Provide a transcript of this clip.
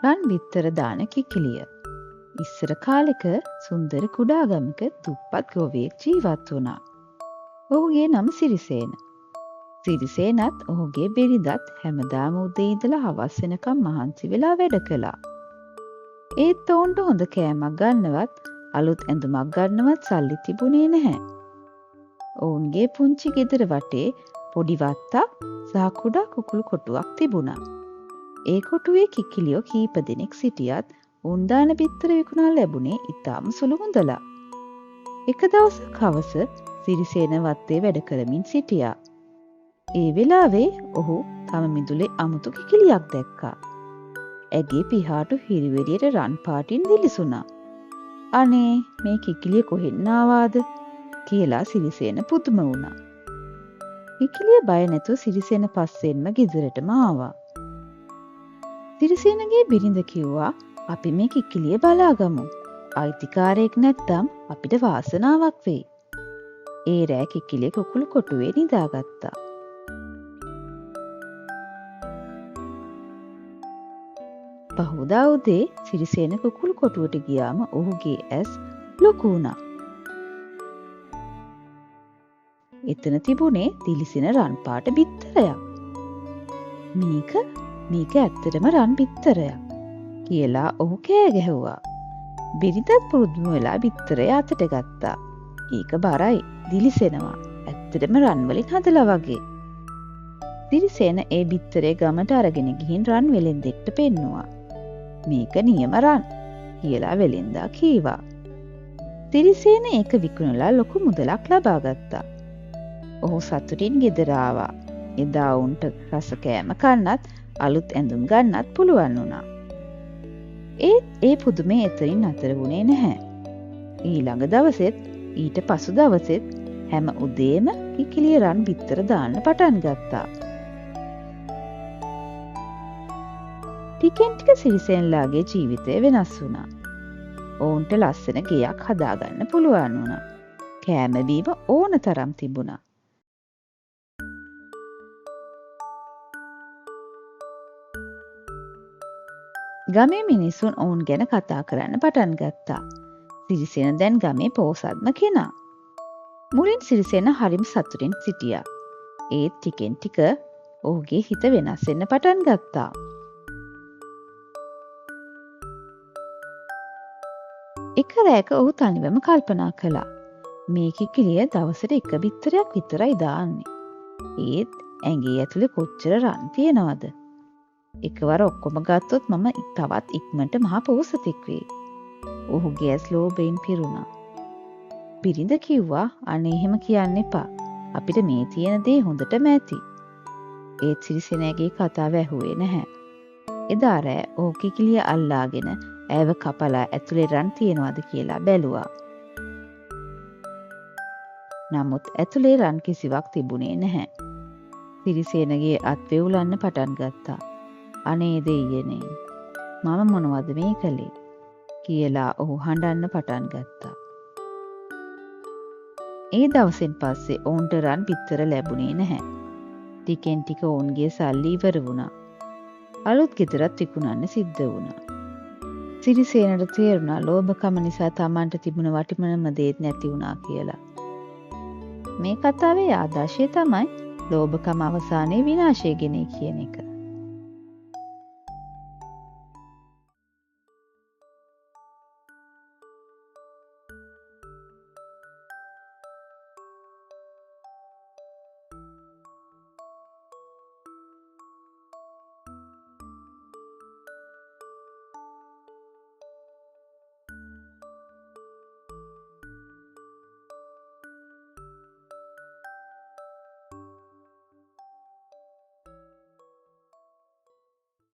රන් බිත්තර දාන කිකිලිය. ඉස්සර කාලෙක සුන්දර කුඩා ගමක දුප්පත් ගොවියෙක් ජීවත් වුණා. ඔහුගේ නම සිරිසේන. සිරිසේනත් ඔහුගේ බිරිඳත් හැමදාම උදේ ඉඳලා හවස් වෙනකම් මහන්සි වෙලා වැඩ කළා. ඒත් ඔවුන්ට හොඳ කෑමක් ගන්නවත් අලුත් ඇඳුමක් ගන්නවත් සල්ලි තිබුණේ නැහැ. ඔවුන්ගේ පුංචි ගෙදර වටේ පොඩි වත්තක් සහ කුඩා කුකුළු කොටුවක් තිබුණා. ඒ කොටුවේ කිකිලියෝ කීප දෙනෙක් සිටියත් උන් දාන බිත්තර විකුණා ලැබුණේ ඉතාම සුළු මුදලක්. එක දවසක් හවස සිරිසේන වත්තේ වැඩ කරමින් සිටියා. ඒ වෙලාවේ ඔහු තම මිදුලේ අමුතු කිකිලියක් දැක්කා. ඇගේ පිහාටු හිරිවෙරියට රන් පාටින් දිලිසුණා. අනේ මේ කිකිලිය කොහෙන් ආවාද කියලා සිරිසේන පුදුම වුණා. කිකිලිය බය නැතුව සිරිසේන පස්සෙන්ම ගෙදරටම ආවා. සිරිසේනගේ බිරිඳ කිව්වා අපි මේ කිකිලිය බලාගමු. අයිතිකාරයෙක් නැත්තම් අපිට වාසනාවක් වෙයි. ඒ රෑ කිකිලිය කුකුළු කොටුවේ නිදාගත්තා. පහුදා උදේ සිරිසේන කුකුළු කොටුවට ගියාම ඔහුගේ ඇස් ලොකු වුණා. එතන තිබුණේ දිලිසෙන රන් පාට බිත්තරයක්. මේක ඇත්තටම රන් බිත්තරයක් කියලා ඔහු කෑ ගැහුවා. බිරිඳත් පුරුදුම වෙලා බිත්තරය අතට ගත්තා. ඒක බරයි, දිලිසෙනවා. ඇත්තටම රන් වලින් හදලා වගේ. සිරිසේන ඒ බිත්තරේ ගමට අරගෙන ගිහින් රන් වෙලෙන්දෙක්ට පෙන්නුවා. මේක නියම රන් කියලා වෙලෙන්දා කීවා. සිරිසේන ඒක විකුණලා ලොකු මුදලක් ලබා ගත්තා. ඔහු සතුටින් ගෙදර ආවා. එදා උන්ට රස කෑම කන්නත් අලුත් ඇඳුම් ගන්නත් පුළුවන් වුණා. ඒත් ඒ පුදුමේ එතනින් අතර වුණේ නැහැ. ඊළඟ දවසෙත් ඊට පසු දවසෙත් හැම උදේම කිකිලිය රන් බිත්තර දාන්න පටන් ගත්තා. ටිකෙන් ටික සිරිසේනලාගේ ජීවිතය වෙනස් වුණා. ඔවුන්ට ලස්සන ගෙයක් හදාගන්න පුළුවන් වුණා. කෑම බීම ඕන තරම් තිබුණා. ගමේ මිනිසුන් ඔවුන් ගැන කතා කරන්න පටන් ගත්තා. සිරිසේන දැන් ගමේ පෝසත්ම කෙනා. මුලින් සිරිසේන හරිම සතුටින් සිටියා. ඒත් ටිකෙන් ටික ඔහුගේ හිත වෙනස් වෙන්න පටන් ගත්තා. එක රැයක ඔහු තනිවම කල්පනා කළා. මේ කිකිලිය දවසට එක බිත්තරයක් විතරයි දාන්නේ. ඒත් ඇඟේ ඇතුලේ කොච්චර රන් තියනවද? එකවර ඔක්කොම ගත්තොත් මම තවත් ඉක්මනට මහා පෝසතෙක් වෙයි. ඔහුගේ ඇස් ලෝභයෙන් පිරුණා. බිරිඳ කිව්වා අනේ එහෙම කියන්න එපා. අපිට මේ තියෙන දේ හොඳටම ඇති. ඒත් සිරිසේනගේ කතාව ඇහුවේ නැහැ. එදා රෑ ඔහු කිකිලිය අල්ලාගෙන ඇව කපලා ඇතුලේ රන් තියනවාද කියලා බැලුවා. නමුත් ඇතුලේ රන් කිසිවක් තිබුණේ නැහැ. සිරිසේනගේ අත් වෙවුලන්න පටන් ගත්තා. අනේ දෙයියනේ මම මොනවද මේ කළේ කියලා ඔහු හඬන්න පටන් ගත්තා. ඒ දවසෙන් පස්සේ ඔවුන්ට රන් බිත්තර ලැබුණේ නැහැ. ටිකෙන් ටික ඔවුන්ගේ සල්ලි ඉවර වුණා. අලුත් ගෙදරත් විකුණන්න සිද්ධ වුණා. සිරිසේනට තේරුණා ලෝභකම නිසා Tamanට තිබුණ වටිමනම දේත් නැති වුණා කියලා. මේ කතාවේ ආදර්ශය තමයි ලෝභකම අවසානයේ විනාශය ගෙනේ කියන එක.